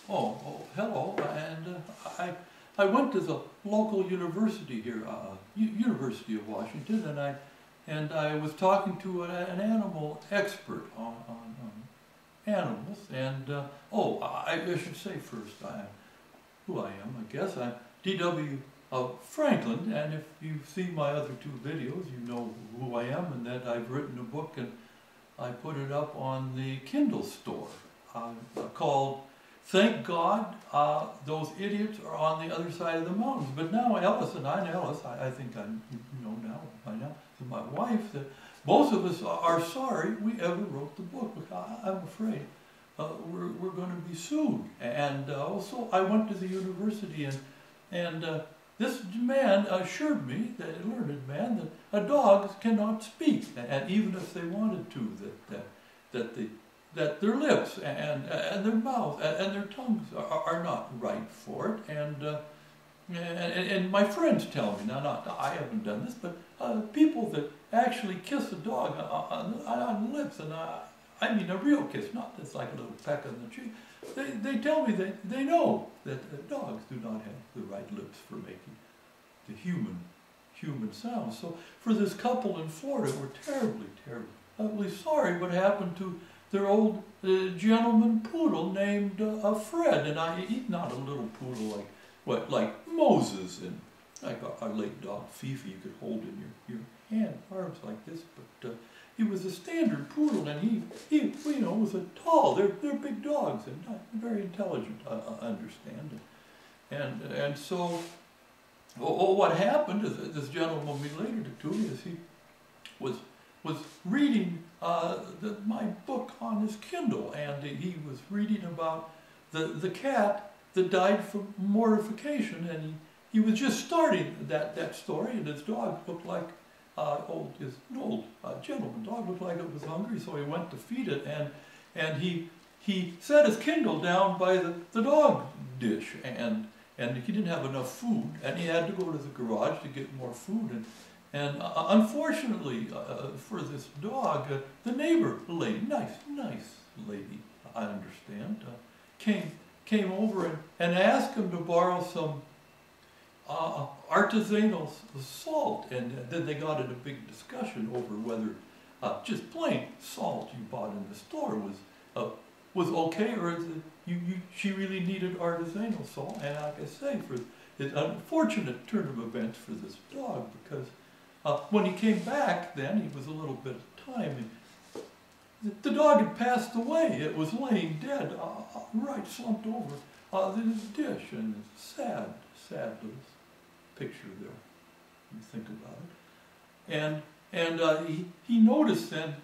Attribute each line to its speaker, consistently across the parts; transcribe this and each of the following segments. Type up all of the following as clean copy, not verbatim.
Speaker 1: Hello. And I went to the local university here, University of Washington, and I was talking to an animal expert on animals. And I should say first who I am. I guess I'm D.W. Franklin, and if you've seen my other two videos, you know who I am, and that I've written a book and I put it up on the Kindle store called Thank God Those Idiots Are on the Other Side of the Mountains. But now Alice and I think I know now by now, to my wife, that both of us are sorry we ever wrote the book. I'm afraid we're going to be sued. And also I went to the university, and this man assured me, that a learned man, that dogs cannot speak, and even if they wanted to, that their lips and their mouth and their tongues are not right for it. And my friends tell me, now I haven't done this, but people that actually kiss a dog on the lips, and I mean a real kiss, not just like a little peck on the cheek. They tell me that they know that dogs do not have the right lips for making the human sounds. So for this couple in Florida, we're terribly sorry what happened to their old gentleman poodle named Fred. And he's not a little poodle like Moses and like our late dog Fifi you could hold in your hand, arms like this, but he was a standard poodle, and he was a tall. They're big dogs and not very intelligent, I understand. And so, what happened is this gentleman related it to me is he was reading my book on his Kindle, and he was reading about the cat that died from mortification, and he was just starting that story, and his dog looked like an old gentleman dog, looked like it was hungry, so he went to feed it, and he set his Kindle down by the dog dish, and he didn't have enough food, and he had to go to the garage to get more food, and unfortunately for this dog, the neighbor lady, nice lady, I understand, came over and asked him to borrow some artisanal salt, and then they got in a big discussion over whether just plain salt you bought in the store was okay, or she really needed artisanal salt. And like I say, for an unfortunate turn of events for this dog, because when he came back, then he was a little bit of time. The dog had passed away. It was laying dead, right slumped over this dish, and it's sad little picture there, when you think about it. And he noticed then,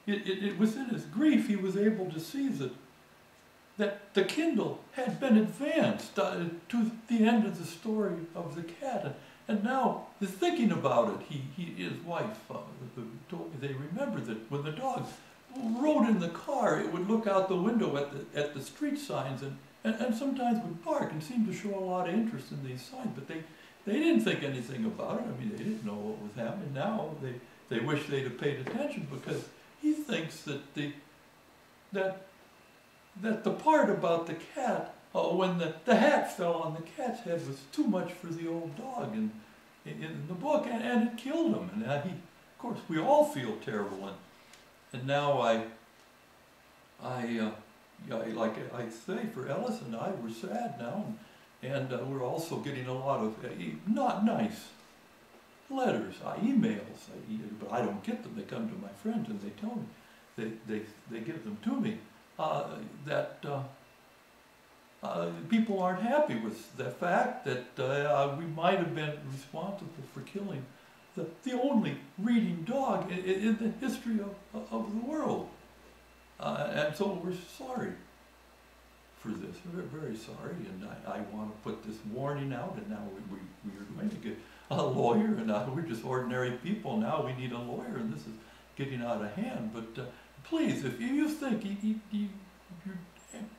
Speaker 1: it was in his grief, he was able to see that the Kindle had been advanced to the end of the story of the cat. And now, thinking about it, his wife told me they remembered that when the dog rode in the car, it would look out the window at the street signs and sometimes would bark and seem to show a lot of interest in these signs, but they didn't think anything about it. I mean, they didn't know what was happening. Now they wish they'd have paid attention, because he thinks that the part about the cat, when the hat fell on the cat's head, was too much for the old dog in the book, and it killed him. And of course, we all feel terrible. And now like I say, for Alice and I, we're sad now, and we're also getting a lot of not nice letters, emails, but I don't get them. They come to my friends and they tell me, they give them to me, that people aren't happy with the fact that we might have been responsible for killing the only reading dog in the history of the world. And so we're sorry for this. We're very sorry, and I want to put this warning out, and now we are going to get a lawyer, and we're just ordinary people now. We need a lawyer, and this is getting out of hand. But please, if you think your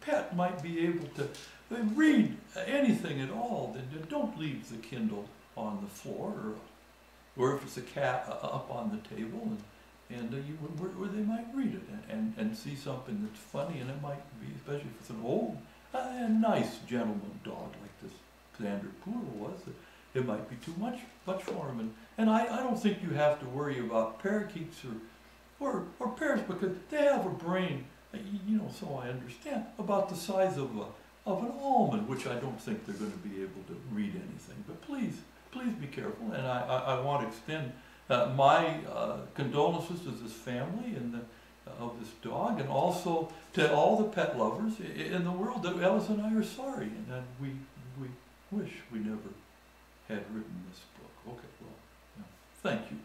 Speaker 1: pet might be able to read anything at all, then don't leave the Kindle on the floor, or if it's a cat up on the table, where they might read it and see something that's funny, and it might be, especially if it's an old a nice gentleman dog like this standard poodle was, it might be too much for him. And I don't think you have to worry about parakeets or parrots, because they have a brain, you know, so I understand, about the size of an almond, which I don't think they're going to be able to read anything. But please be careful, and I want to extend my condolences to this family and of this dog, and also to all the pet lovers in the world. That Alice and I are sorry, and that we wish we never had written this book. Okay, well, yeah. Thank you.